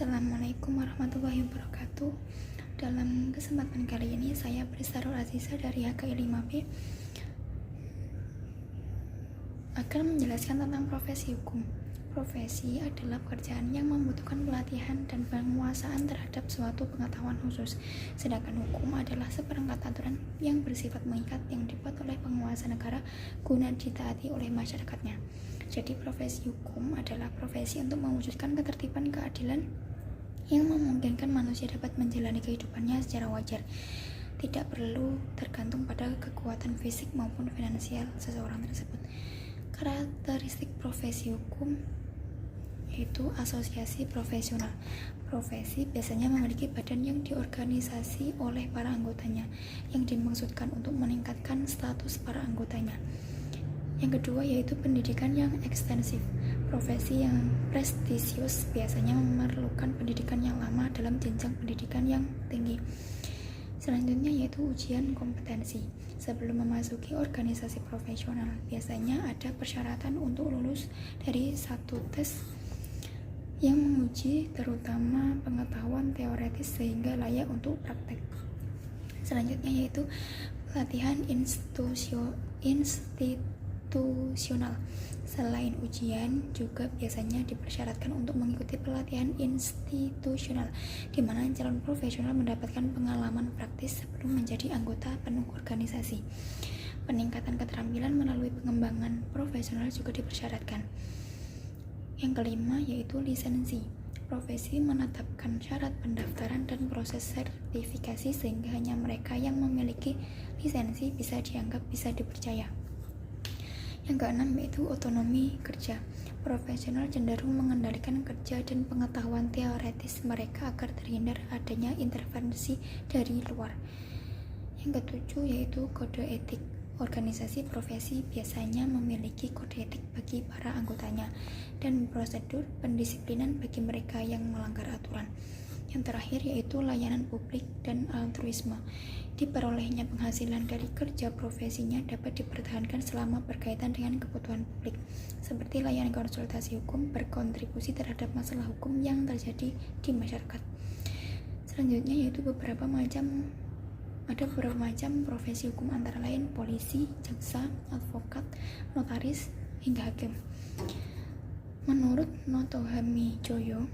Assalamualaikum warahmatullahi wabarakatuh. Dalam kesempatan kali ini saya Prisarul Aziza dari HKI 5B akan menjelaskan tentang profesi hukum. Profesi adalah pekerjaan yang membutuhkan pelatihan dan penguasaan terhadap suatu pengetahuan khusus. Sedangkan hukum adalah seperangkat aturan yang bersifat mengikat yang dibuat oleh penguasa negara guna ditaati oleh masyarakatnya. Jadi profesi hukum adalah profesi untuk mewujudkan ketertiban keadilan yang memungkinkan manusia dapat menjalani kehidupannya secara wajar. Tidak perlu tergantung pada kekuatan fisik maupun finansial seseorang tersebut. Karakteristik profesi hukum yaitu asosiasi profesional. Profesi biasanya memiliki badan yang diorganisasi oleh para anggotanya, yang dimaksudkan untuk meningkatkan status para anggotanya. Yang kedua yaitu pendidikan yang ekstensif. Profesi yang prestisius biasanya memerlukan pendidikan yang lama dalam jenjang pendidikan yang tinggi. Selanjutnya yaitu ujian kompetensi. Sebelum memasuki organisasi profesional, biasanya ada persyaratan untuk lulus dari satu tes yang menguji terutama pengetahuan teoretis sehingga layak untuk praktek. Selanjutnya yaitu pelatihan institusional. Selain ujian, juga biasanya dipersyaratkan untuk mengikuti pelatihan institusional, di mana calon profesional mendapatkan pengalaman praktis sebelum menjadi anggota penuh organisasi. Peningkatan keterampilan melalui pengembangan profesional juga dipersyaratkan. Yang kelima yaitu lisensi. Profesi menetapkan syarat pendaftaran dan proses sertifikasi sehingga hanya mereka yang memiliki lisensi bisa dianggap bisa dipercaya. Yang keenam yaitu otonomi kerja. Profesional cenderung mengendalikan kerja dan pengetahuan teoretis mereka agar terhindar adanya intervensi dari luar. Yang ketujuh yaitu kode etik. Organisasi profesi biasanya memiliki kode etik bagi para anggotanya dan prosedur pendisiplinan bagi mereka yang melanggar aturan. Yang terakhir yaitu layanan publik dan altruisme. Diperolehnya penghasilan dari kerja profesinya dapat dipertahankan selama berkaitan dengan kebutuhan publik, seperti layanan konsultasi hukum berkontribusi terhadap masalah hukum yang terjadi di masyarakat. Selanjutnya yaitu beberapa macam profesi hukum antara lain polisi, jaksa, advokat, notaris, hingga hakim. Menurut Noto Hamijoyo,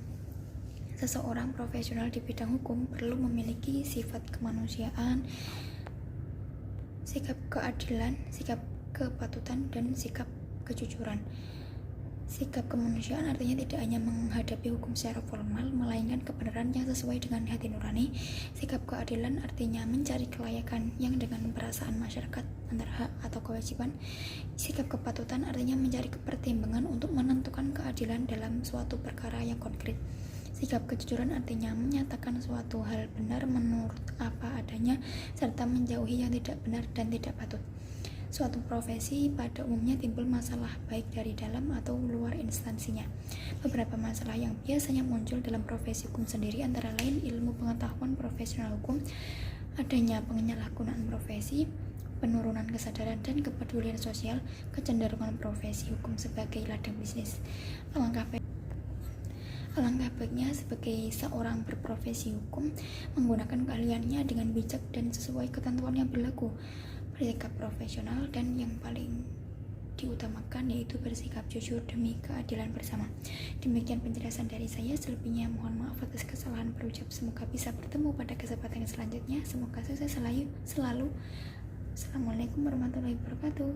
seseorang profesional di bidang hukum perlu memiliki sifat kemanusiaan, sikap keadilan, sikap kepatutan, dan sikap kejujuran. Sikap kemanusiaan artinya tidak hanya menghadapi hukum secara formal, melainkan kebenaran yang sesuai dengan hati nurani. Sikap keadilan artinya mencari kelayakan yang dengan perasaan masyarakat antara hak atau kewajiban. Sikap kepatutan artinya mencari kepertimbangan untuk menentukan keadilan dalam suatu perkara yang konkret. Sikap kejujuran artinya menyatakan suatu hal benar menurut apa adanya, serta menjauhi yang tidak benar dan tidak patut. Suatu profesi pada umumnya timbul masalah baik dari dalam atau luar instansinya. Beberapa masalah yang biasanya muncul dalam profesi hukum sendiri antara lain ilmu pengetahuan profesional hukum, adanya penyalahgunaan profesi, penurunan kesadaran dan kepedulian sosial, kecenderungan profesi hukum sebagai ladang bisnis. Alangkah baiknya sebagai seorang berprofesi hukum menggunakan keahliannya dengan bijak dan sesuai ketentuan yang berlaku, bersikap profesional, dan yang paling diutamakan yaitu bersikap jujur demi keadilan bersama. Demikian penjelasan dari saya, selebihnya mohon maaf atas kesalahan berucap. Semoga bisa bertemu pada kesempatan selanjutnya. Semoga sukses selalu. Assalamualaikum warahmatullahi wabarakatuh.